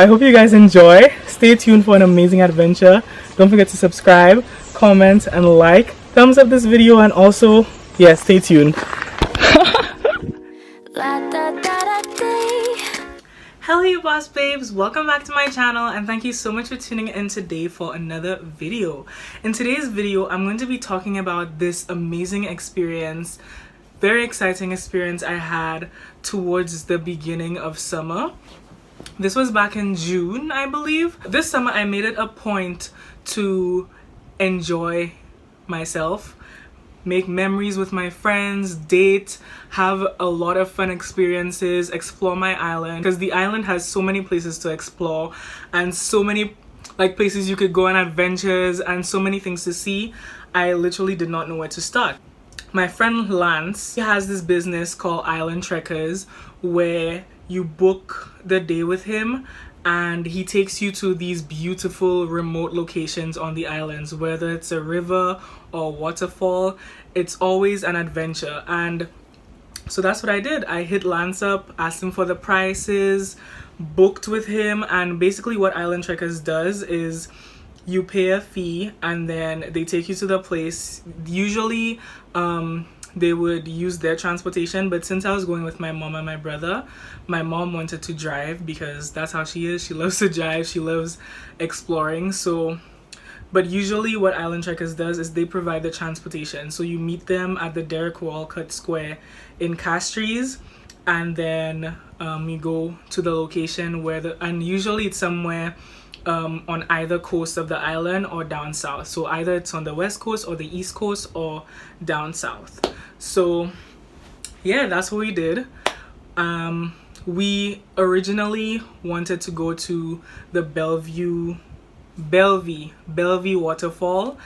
I hope you guys enjoy. Stay tuned for an amazing adventure. Don't forget to subscribe, comment, and like. Thumbs up this video, and also, yeah, stay tuned. Hello you boss babes, welcome back to my channel and thank you so much for tuning in today for another video. In today's video, I'm going to be talking about this amazing experience, very exciting experience I had towards the beginning of summer. This was back in June, I believe. This summer I made it a point to enjoy myself, make memories with my friends, date, have a lot of fun experiences, explore my island, because the island has so many places to explore and so many places you could go on adventures and so many things to see. I literally did not know where to start. My friend Lance, he has this business called Island Trekkers where you book the day with him and he takes you to these beautiful remote locations on the islands, whether it's a river or waterfall. It's always an adventure. And so that's what I did. I hit Lance up, asked him for the prices, booked with him, and basically what Island Trekkers does is you pay a fee and then they take you to the place. Usually they would use their transportation, but since I was going with my mom and my brother, my mom wanted to drive because that's how she is. She loves to drive, she loves exploring. But usually what Island Trekkers does is they provide the transportation. So you meet them at the Derek Walcott Square in Castries, and then you go to the location and usually it's somewhere on either coast of the island or down south. So either it's on the west coast or the east coast or down south. So yeah, that's what we did. We originally wanted to go to the Bellevue waterfall,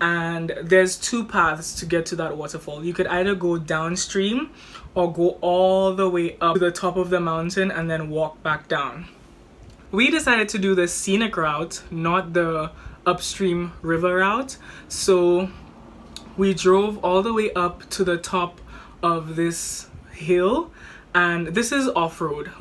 and there's two paths to get to that waterfall. You could either go downstream or go all the way up to the top of the mountain and then walk back down. We decided to do the scenic route, not the upstream river route. So we drove all the way up to the top of this hill, and this is off-road.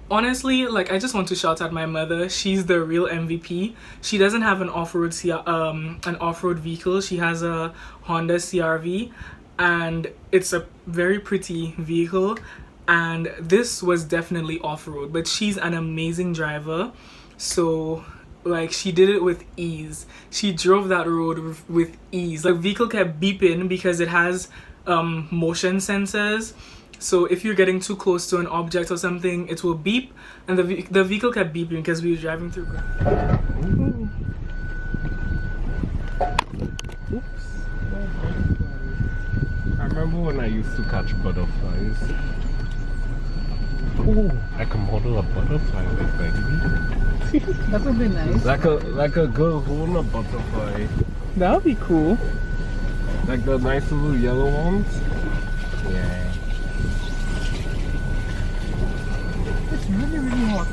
Honestly, I just want to shout at my mother. She's the real MVP. She doesn't have an off-road vehicle. She has a Honda CRV, and it's a very pretty vehicle. And this was definitely off-road, but she's an amazing driver. So she did it with ease. She drove that road with ease. The vehicle kept beeping because it has motion sensors. So if you're getting too close to an object or something, it will beep, and the vehicle kept beeping because we were driving through. Oops. I remember when I used to catch butterflies. Oh, I can model a butterfly like baby. That would be nice. Like a girl holding a butterfly. That would be cool. Like the nice little yellow ones. Yeah. It's really hot.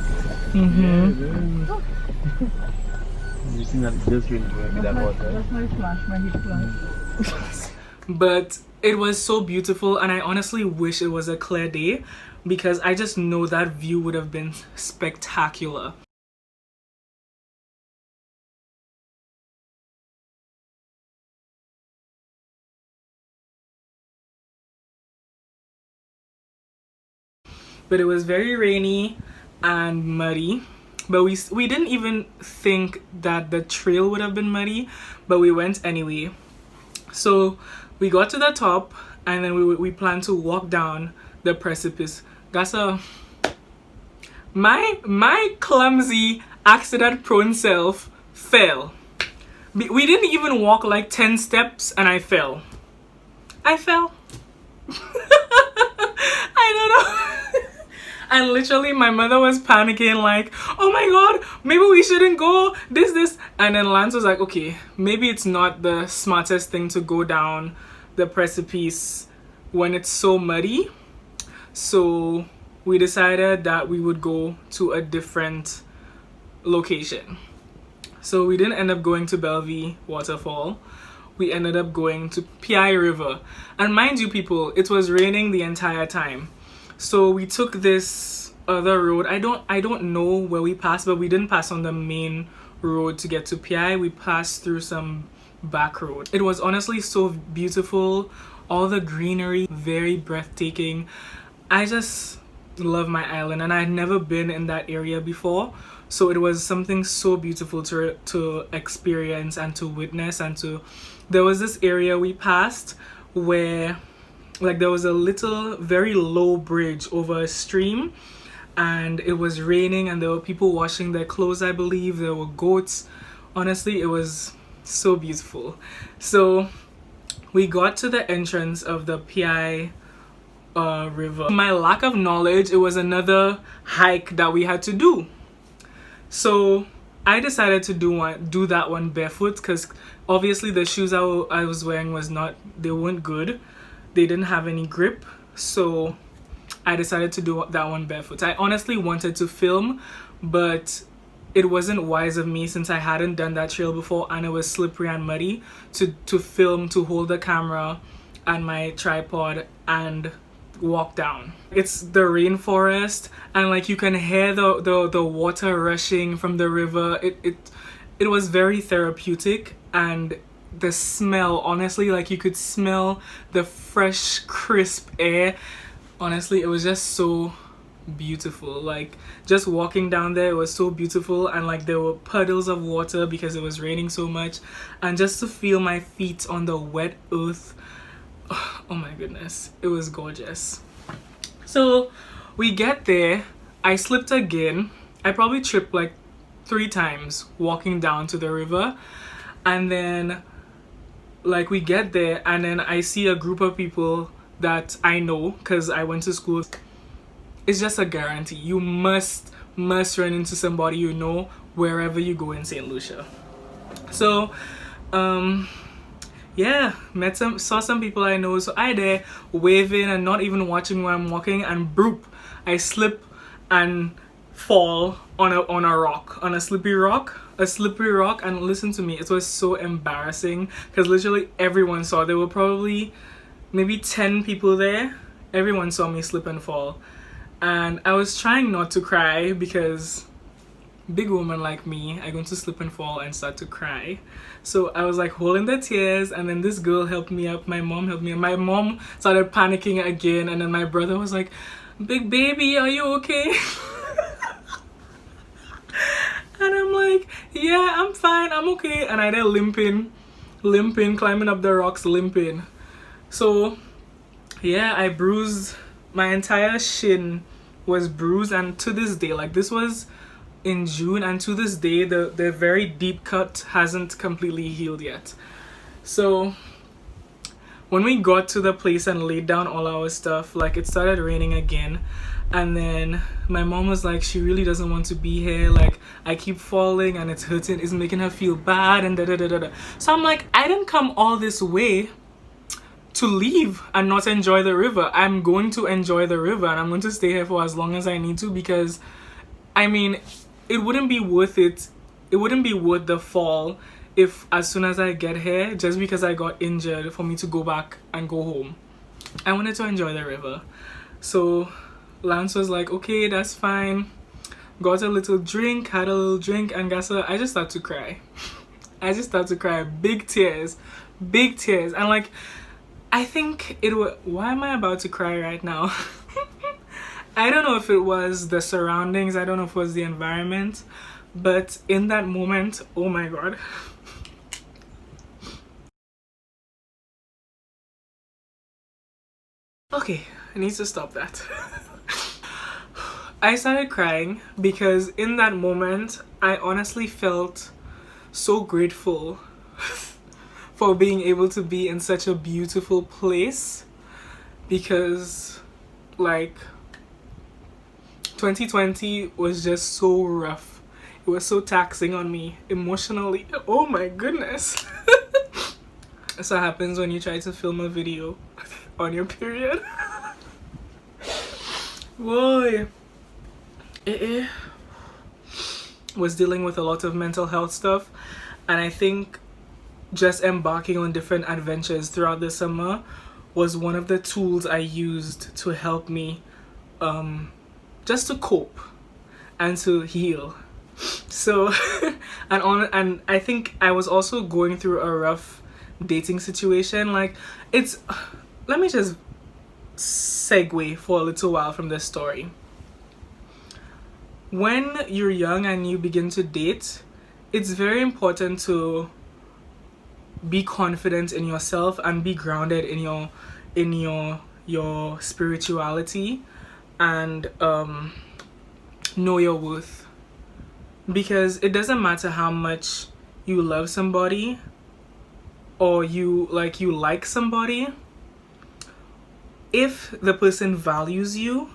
Mm-hmm. You think that just really going to be that water? That's my flash, my heat flash. But it was so beautiful, and I honestly wish it was a clear day because I just know that view would have been spectacular. But it was very rainy and muddy, but we didn't even think that the trail would have been muddy, but we went anyway. So we got to the top, and then we planned to walk down the precipice. Gasa, my clumsy, accident-prone self fell. We didn't even walk 10 steps, and I fell. I fell. I don't know. And literally my mother was panicking oh my god, maybe we shouldn't go, this. And then Lance was like, okay, maybe it's not the smartest thing to go down the precipice when it's so muddy. So we decided that we would go to a different location. So we didn't end up going to Bellevue waterfall. We ended up going to PI River. And mind you people, it was raining the entire time. So we took this other road. I don't know where we passed, but we didn't pass on the main road to get to PI. We passed through some back road. It was honestly so beautiful. All the greenery, very breathtaking. I just love my island, and I had never been in that area before, so it was something so beautiful to experience and to witness. And to there was this area we passed where like there was a little very low bridge over a stream, and it was raining and there were people washing their clothes. I believe there were goats. Honestly, it was so beautiful. So we got to the entrance of the PI river. My lack of knowledge, it was another hike that we had to do. So I decided to do that one barefoot, because obviously the shoes I was wearing they weren't good. They didn't have any grip. So I decided to do that one barefoot. I honestly wanted to film, but it wasn't wise of me, since I hadn't done that trail before and it was slippery and muddy, to film, to hold the camera and my tripod and walk down. It's the rainforest, and like you can hear the water rushing from the river. It was very therapeutic, and the smell, honestly, like you could smell the fresh crisp air. Honestly, it was just so beautiful. Like just walking down there, it was so beautiful, and like there were puddles of water because it was raining so much, and just to feel my feet on the wet earth, oh my goodness, it was gorgeous. So we get there, I slipped again. I probably tripped like 3 times walking down to the river, and then like we get there and then I see a group of people that I know because I went to school. It's just a guarantee. You must run into somebody you know wherever you go in St. Lucia. So yeah, saw some people I know. So I there waving and not even watching where I'm walking, and broop, I slip and fall on a rock, on a slippery rock, and listen to me, it was so embarrassing because literally everyone saw. There were probably maybe 10 people there. Everyone saw me slip and fall, and I was trying not to cry because big woman like me, I'm going to slip and fall and start to cry. So I was like holding the tears, and then this girl helped me up. My mom helped me up. My mom started panicking again, and then my brother was like, "Big baby, are you okay?" And I'm like, "Yeah, I'm fine, I'm okay." And I then limping, climbing up the rocks, limping. So yeah, I bruised, my entire shin was bruised, and to this day, like this was in June, and to this day the very deep cut hasn't completely healed yet. So when we got to the place and laid down all our stuff, like it started raining again, and then my mom was like, she really doesn't want to be here, like I keep falling and it's hurting, it's making her feel bad, and da. So I'm like, I didn't come all this way to leave and not enjoy the river. I'm going to enjoy the river, and I'm going to stay here for as long as I need to, because I mean, it wouldn't be worth it. It wouldn't be worth the fall if as soon as I get here, just because I got injured, for me to go back and go home. I wanted to enjoy the river. So Lance was like, okay, that's fine. Got a little drink, had a little drink, and guess what? I just started to cry. I just started to cry. Big tears. And like, I think it was, why am I about to cry right now? I don't know if it was the surroundings, I don't know if it was the environment, but in that moment, oh my god. Okay, I need to stop that. I started crying because in that moment, I honestly felt so grateful for being able to be in such a beautiful place, because like 2020 was just so rough. It was so taxing on me emotionally. Oh my goodness. That's what happens when you try to film a video on your period. Boy. It was dealing with a lot of mental health stuff, and I think just embarking on different adventures throughout the summer was one of the tools I used to help me just to cope and to heal. So and I think I was also going through a rough dating situation. Like, it's, let me just segue for a little while from this story. When you're young and you begin to date, it's very important to be confident in yourself and be grounded in your spirituality, and know your worth. Because it doesn't matter how much you love somebody or you like somebody, if the person values you,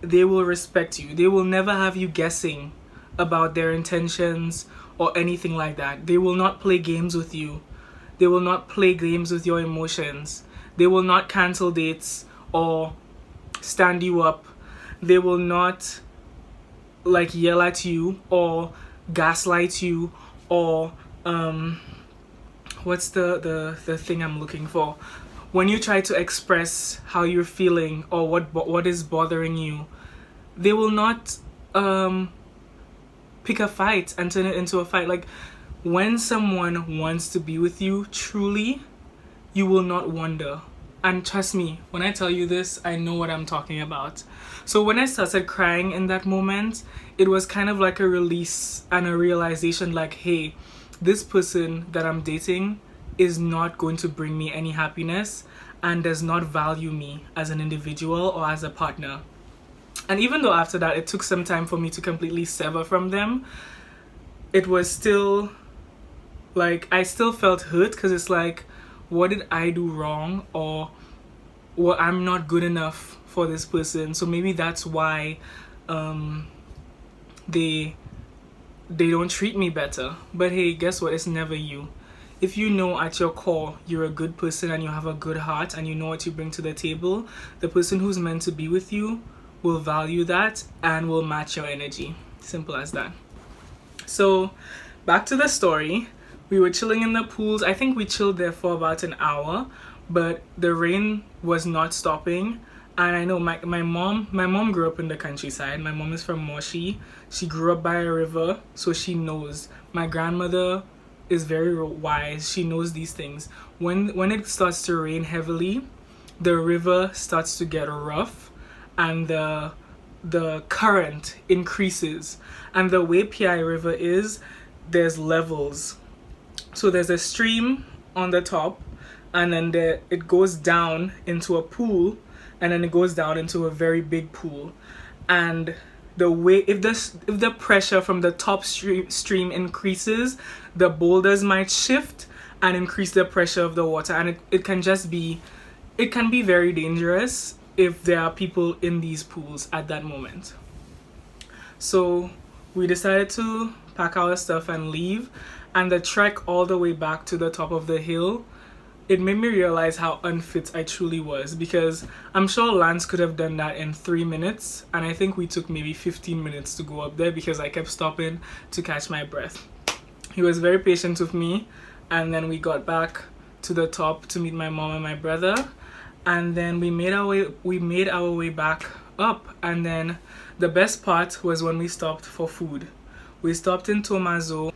they will respect you. They will never have you guessing about their intentions or anything like that. They will not play games with you. They will not play games with your emotions. They will not cancel dates or stand you up. They will not like yell at you or gaslight you or what's the thing I'm looking for? When you try to express how you're feeling or what is bothering you, they will not pick a fight and turn it into a fight. Like, when someone wants to be with you truly, you will not wonder. And trust me, when I tell you this, I know what I'm talking about. So when I started crying in that moment, it was kind of like a release and a realization, like, hey, this person that I'm dating is not going to bring me any happiness and does not value me as an individual or as a partner. And even though after that it took some time for me to completely sever from them, it was still like, I still felt hurt, because it's like, what did I do wrong, or well, I'm not good enough for this person, so maybe that's why they don't treat me better. But hey, guess what? It's never you. If you know at your core you're a good person and you have a good heart and you know what you bring to the table, the person who's meant to be with you will value that and will match your energy. Simple as that. So back to the story. We were chilling in the pools. I think we chilled there for about an hour, but the rain was not stopping. And I know my mom grew up in the countryside. My mom is from Moshi. She grew up by a river, so she knows. My grandmother is very wise. She knows these things. When it starts to rain heavily, the river starts to get rough and the current increases. And the way PI River is, there's levels. So there's a stream on the top, and then it goes down into a pool, and then it goes down into a very big pool. And the way, if the pressure from the top stream increases, the boulders might shift and increase the pressure of the water, and it can be very dangerous if there are people in these pools at that moment. So we decided to pack our stuff and leave, and the trek all the way back to the top of the hill, it made me realize how unfit I truly was, because I'm sure Lance could have done that in 3 minutes, and I think we took maybe 15 minutes to go up there because I kept stopping to catch my breath. He was very patient with me, and then we got back to the top to meet my mom and my brother, and then we made our way back up. And then the best part was when we stopped for food. We stopped in Tomazo,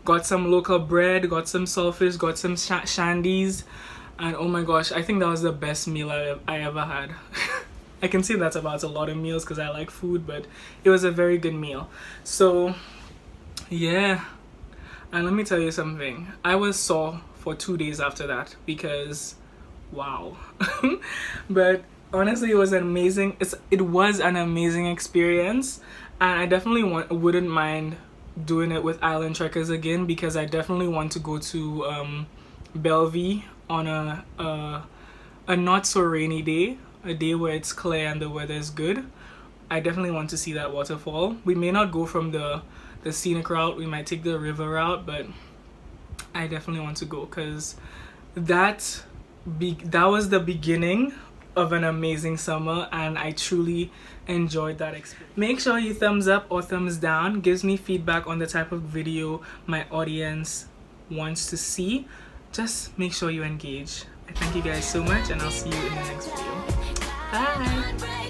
got some local bread, got some saltfish, got some shandies, and oh my gosh, I think that was the best meal I ever had. I can say that's about a lot of meals because I like food, but it was a very good meal. So yeah, and let me tell you something, I was sore for 2 days after that because wow. But honestly, it was an amazing experience, and I definitely wouldn't mind doing it with Island Trekkers again, because I definitely want to go to Bellevue on a not so rainy day, a day where it's clear and the weather is good. I definitely want to see that waterfall. We may not go from the scenic route, we might take the river route, but I definitely want to go, because that was the beginning of an amazing summer, and I truly enjoyed that experience. Make sure you thumbs up or thumbs down. Gives me feedback on the type of video my audience wants to see. Just make sure you engage. I thank you guys so much, and I'll see you in the next video. Bye.